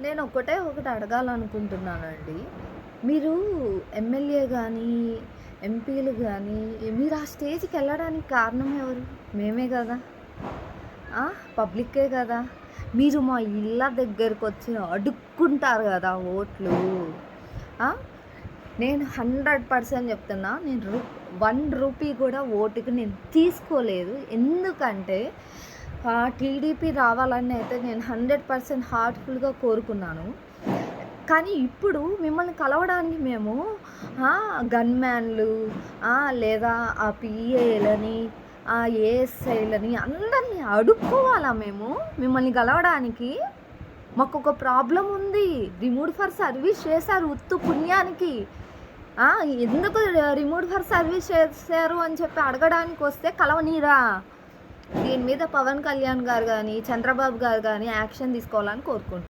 నేను ఒకటి అడగాలనుకుంటున్నానండి. మీరు ఎమ్మెల్యే గానీ, ఎంపీలు గానీ, మీరు ఆ స్టేజ్‌కెళ్ళడానికి కారణం ఎవరు? మేమే గదా! ఆ! పబ్లిక్కే గదా! మీరు మా ఇళ్ళ దగ్గరకొచ్చి అడుక్కుంటారు గదా ఓట్లు. ఆ! నేను 100% చెప్తున్నా. నేను 1 రూపీ కూడా ఓటుకి నేను తీసుకోలేదు. ఎందుకంటే టీడీపీ రావాలని అయితే నేను 100% హార్ట్‌ఫుల్‌గా కోరుకున్నాను. కానీ ఇప్పుడు మిమ్మల్ని కలవడానికి మేము గన్‌మ్యాన్‌లు లేదా ఆ పీఏలని, ఏఎస్ఐలని అందరిని అడుక్కోవాలా మేము మిమ్మల్ని కలవడానికి? మాకొక ప్రాబ్లమ్ ఉంది. రిమూవ్డ్ ఫర్ సర్వీస్ చేశారు ఉత్త పుణ్యానికి. ఆ! ఎందుకు రిమూవ్డ్ ఫర్ సర్వీస్ చేశారు అని చెప్పి అడగడానికొస్తే కలవనీయరా? దీని మీద పవన్ కళ్యాణ్ గారు గాని, చంద్రబాబు గారు గాని యాక్షన్ తీసుకోవాలని కోరుకుంటున్నాను.